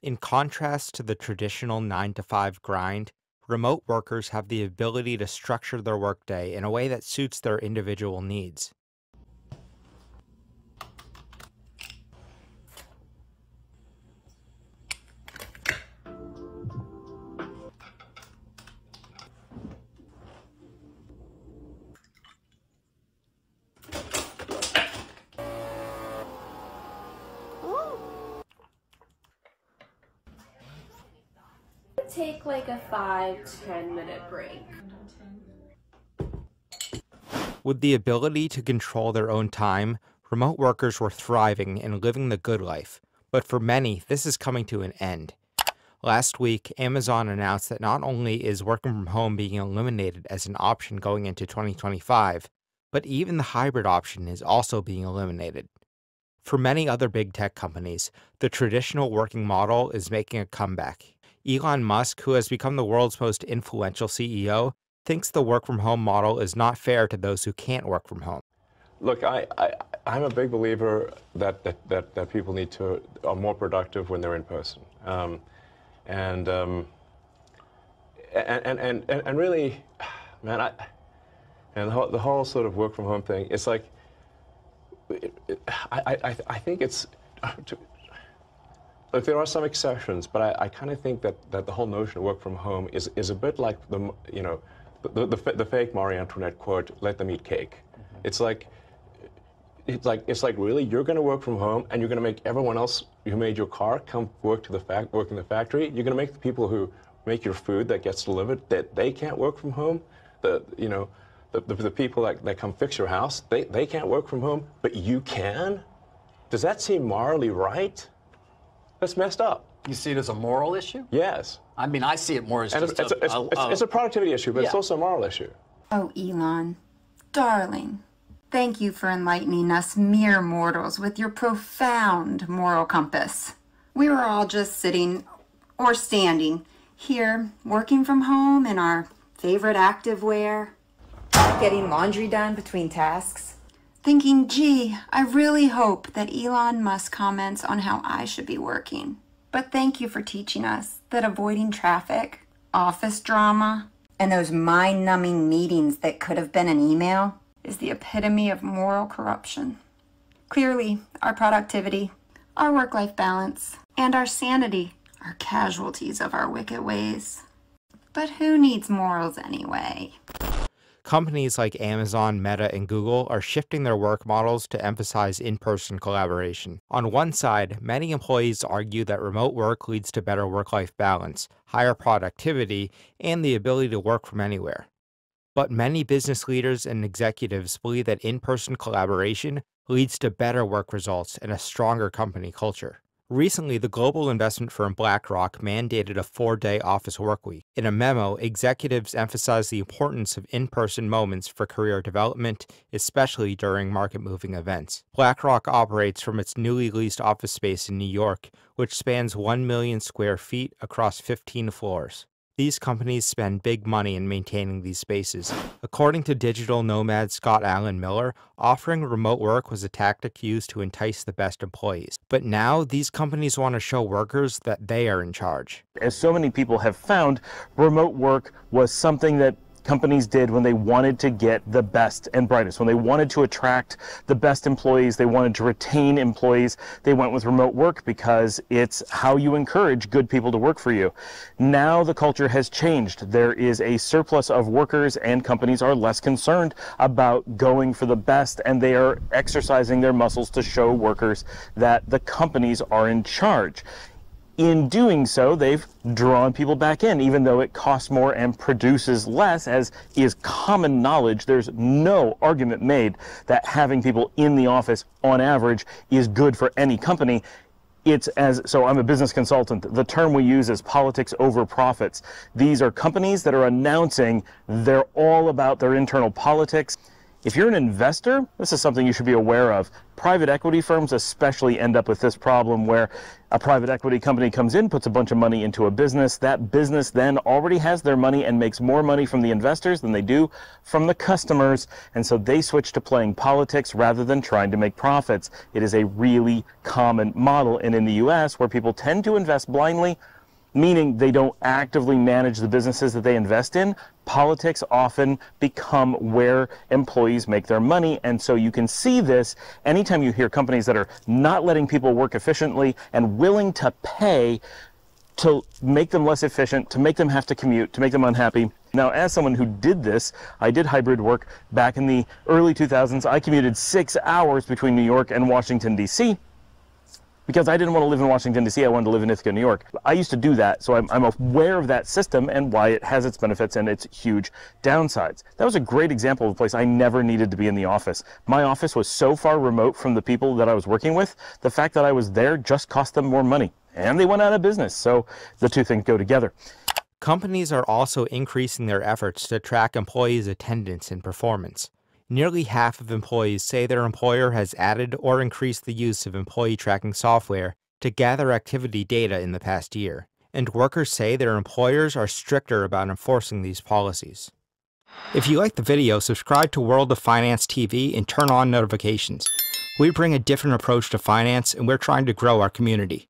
In contrast to the traditional 9 to 5 grind, remote workers have the ability to structure their workday in a way that suits their individual needs. Take like a 5-10 minute break. With the ability to control their own time, remote workers were thriving and living the good life. But for many, this is coming to an end. Last week, Amazon announced that not only is working from home being eliminated as an option going into 2025, but even the hybrid option is also being eliminated. For many other big tech companies, the traditional working model is making a comeback. Elon Musk, who has become the world's most influential CEO, thinks the work-from-home model is not fair to those who can't work from home. Look, I'm a big believer that people are more productive when they're in person, and really, man, the whole sort of work-from-home thing. It's like, I think it's. Look, there are some exceptions, but I kind of think that the whole notion of work from home is a bit like the fake Marie Antoinette quote, "Let them eat cake." Mm-hmm. It's like really you're going to work from home and you're going to make everyone else who made your car come work in the factory. You're going to make the people who make your food that gets delivered that they can't work from home. The people that come fix your house, they can't work from home, but you can. Does that seem morally right? That's messed up. You see it as a moral issue? Yes. I mean, I see it more as just it's a productivity issue, but yeah. It's also a moral issue. Oh, Elon, darling, thank you for enlightening us mere mortals with your profound moral compass. We were all just sitting or standing here, working from home in our favorite activewear, getting laundry done between tasks, thinking, gee, I really hope that Elon Musk comments on how I should be working. But thank you for teaching us that avoiding traffic, office drama, and those mind-numbing meetings that could have been an email is the epitome of moral corruption. Clearly, our productivity, our work-life balance, and our sanity are casualties of our wicked ways. But who needs morals anyway? Companies like Amazon, Meta, and Google are shifting their work models to emphasize in-person collaboration. On one side, many employees argue that remote work leads to better work-life balance, higher productivity, and the ability to work from anywhere. But many business leaders and executives believe that in-person collaboration leads to better work results and a stronger company culture. Recently, the global investment firm BlackRock mandated a 4-day office workweek. In a memo, executives emphasized the importance of in-person moments for career development, especially during market-moving events. BlackRock operates from its newly leased office space in New York, which spans 1 million square feet across 15 floors. These companies spend big money in maintaining these spaces. According to digital nomad Scott Allen Miller, offering remote work was a tactic used to entice the best employees. But now, these companies want to show workers that they are in charge. As so many people have found, remote work was something that companies did when they wanted to get the best and brightest. When they wanted to attract the best employees, they wanted to retain employees, they went with remote work because it's how you encourage good people to work for you. Now the culture has changed. There is a surplus of workers and companies are less concerned about going for the best, and they are exercising their muscles to show workers that the companies are in charge. In doing so, they've drawn people back in, even though it costs more and produces less, as is common knowledge. There's no argument made that having people in the office on average is good for any company. So I'm a business consultant. The term we use is politics over profits. These are companies that are announcing they're all about their internal politics. If you're an investor, this is something you should be aware of. Private equity firms especially end up with this problem where a private equity company comes in, puts a bunch of money into a business. That business then already has their money and makes more money from the investors than they do from the customers. And so they switch to playing politics rather than trying to make profits. It is a really common model. And in the US, where people tend to invest blindly, meaning they don't actively manage the businesses that they invest in, politics often become where employees make their money. And so you can see this anytime you hear companies that are not letting people work efficiently and willing to pay to make them less efficient, to make them have to commute, to make them unhappy. Now, as someone who did this, I did hybrid work back in the early 2000s. I commuted 6 hours between New York and Washington, D.C., because I didn't want to live in Washington, D.C., I wanted to live in Ithaca, New York. I used to do that, so I'm aware of that system and why it has its benefits and its huge downsides. That was a great example of a place I never needed to be in the office. My office was so far remote from the people that I was working with, the fact that I was there just cost them more money. And they went out of business, so the two things go together. Companies are also increasing their efforts to track employees' attendance and performance. Nearly half of employees say their employer has added or increased the use of employee tracking software to gather activity data in the past year, and workers say their employers are stricter about enforcing these policies. If you like the video, subscribe to World of Finance TV and turn on notifications. We bring a different approach to finance, and we're trying to grow our community.